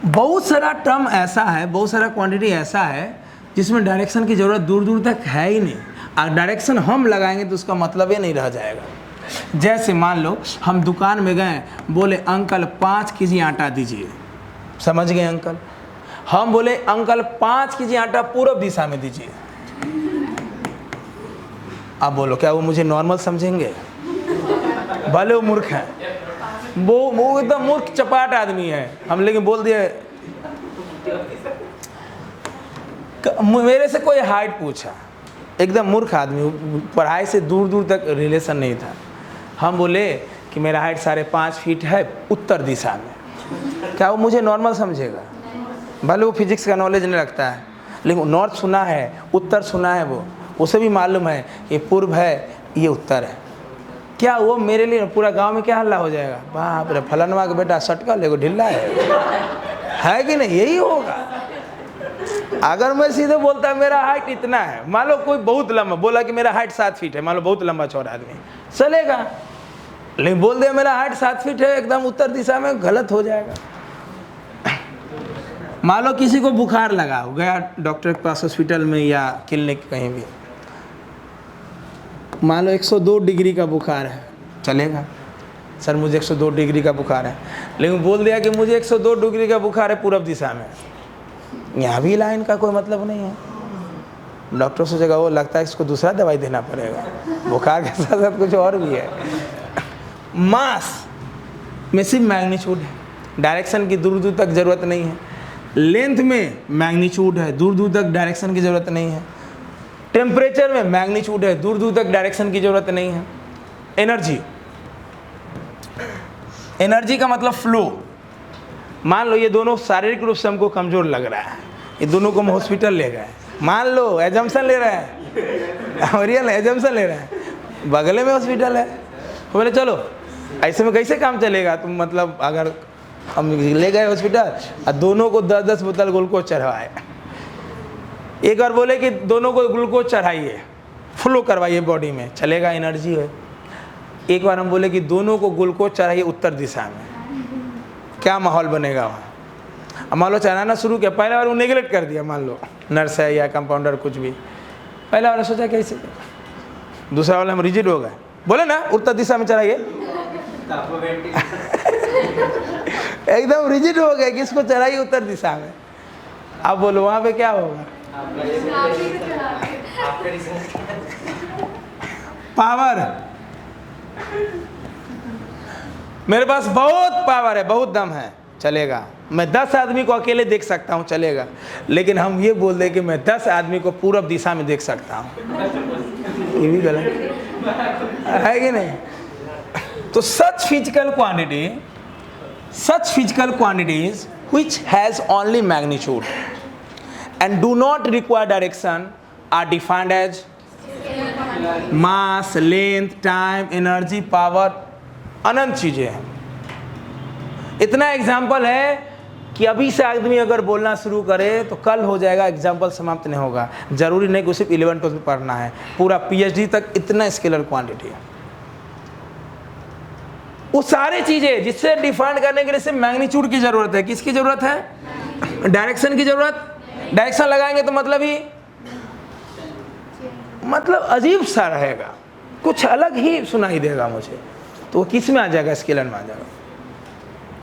बहुत सारा टर्म ऐसा है, बहुत सारा क्वांटिटी ऐसा है जिसमें डायरेक्शन की ज़रूरत दूर दूर तक है ही नहीं। और डायरेक्शन हम लगाएंगे तो उसका मतलब ही नहीं रह जाएगा। जैसे मान लो हम दुकान में गए, बोले अंकल 5 केजी आटा दीजिए, समझ गए अंकल। हम बोले अंकल 5 केजी आटा पूर्व दिशा में दीजिए। अब बोलो क्या वो मुझे नॉर्मल समझेंगे? भले वो मूर्ख हैं, वो एकदम मूर्ख चपाट आदमी है। हम लेकिन बोल दिए, मेरे से कोई हाइट पूछा, एकदम मूर्ख आदमी, पढ़ाई से दूर दूर तक रिलेशन नहीं था। हम बोले कि मेरा हाइट 5.5 फीट है उत्तर दिशा में, क्या वो मुझे नॉर्मल समझेगा? भले वो फिजिक्स का नॉलेज नहीं रखता है, लेकिन नॉर्थ सुना है, उत्तर सुना है, वो उसे भी मालूम है ये पूर्व है, ये उत्तर है। क्या वो मेरे लिए पूरा गांव में क्या हल्ला हो जाएगा, बाप रे फलानवा का बेटा सटका लेगो ढिल्ला है कि नहीं? यही होगा। अगर मैं सीधे बोलता मेरा हाइट इतना है, मान लो कोई बहुत लंबा बोला कि मेरा हाइट 7 फीट है, मान लो बहुत लंबा चौड़ा आदमी, चलेगा। लेकिन बोल दे मेरा हाइट 7 फीट है एकदम उत्तर दिशा में, गलत हो जाएगा। मान लो किसी को बुखार लगा, गया डॉक्टर के पास हॉस्पिटल में या क्लिनिक कहीं भी, मान लो 102 डिग्री का बुखार है, चलेगा। सर मुझे 102 डिग्री का बुखार है, लेकिन बोल दिया कि मुझे 102 डिग्री का बुखार है पूर्व दिशा में, यहाँ भी लाइन का कोई मतलब नहीं है। डॉक्टर सोचेगा वो लगता है इसको दूसरा दवाई देना पड़ेगा, बुखार के साथ साथ कुछ और भी है। मास में सिर्फ मैग्नीट्यूड है, डायरेक्शन की दूर दूर तक ज़रूरत नहीं है। लेंथ में मैग्नीट्यूड है, दूर दूर तक डायरेक्शन की ज़रूरत नहीं है। टेम्परेचर में मैग्नीट्यूड है, दूर दूर तक डायरेक्शन की ज़रूरत नहीं है। एनर्जी, एनर्जी का मतलब फ्लो। मान लो ये दोनों शारीरिक रूप से हमको कमज़ोर लग रहा है, ये दोनों को हम हॉस्पिटल ले गए, मान लो एजम्पशन ले रहे हैं, रियल एजम्पशन ले रहे हैं, बगले में हॉस्पिटल है, बोले चलो ऐसे में कैसे काम चलेगा? तुम मतलब अगर हम ले गए हॉस्पिटल और दोनों को 10-10 बोतल ग्लूकोज चढ़वाए, एक बार बोले कि दोनों को ग्लूकोज चढ़ाइए, फ्लो करवाइए बॉडी में, चलेगा, एनर्जी है। एक बार हम बोले कि दोनों को ग्लूकोज चढ़ाइए उत्तर दिशा में, क्या माहौल बनेगा वहाँ? अब मान लो चढ़ाना शुरू किया, पहला बार वो नेगलेक्ट कर दिया, मान लो नर्स है या कंपाउंडर कुछ भी, पहला बार सोचा कैसे, दूसरा वाला हम रिजिड हो गए, बोले ना उत्तर दिशा में चढ़ाइए, एकदम रिजिड हो गए कि इसको चढ़ाइए उत्तर दिशा में। अब बोलो वहाँ पे क्या होगा? पावर, मेरे पास बहुत पावर है, बहुत दम है, चलेगा। मैं 10 आदमी को अकेले देख सकता हूँ, चलेगा। लेकिन हम ये बोल दें कि मैं 10 आदमी को पूरब दिशा में देख सकता हूँ, ये भी गलत है कि नहीं? तो such physical quantities which has only magnitude and do not require direction are defined as mass, length, time, energy, power, अनंत चीज़ें हैं। इतना एग्जाम्पल है कि अभी से आदमी अगर बोलना शुरू करे तो कल हो जाएगा, एग्जाम्पल समाप्त नहीं होगा। जरूरी नहीं कि सिर्फ 11-12 पढ़ना है, पूरा PhD तक इतना स्केलर क्वांटिटी है। वो सारी चीज़ें जिससे डिफाइन करने के लिए सिर्फ मैग्नीट्यूड की ज़रूरत है। किसकी ज़रूरत है? डायरेक्शन की ज़रूरत। डायरेक्शन लगाएंगे तो मतलब अजीब सा रहेगा, कुछ अलग ही सुनाई देगा मुझे, तो वो किस में आ जाएगा? स्केलर में आ जाएगा।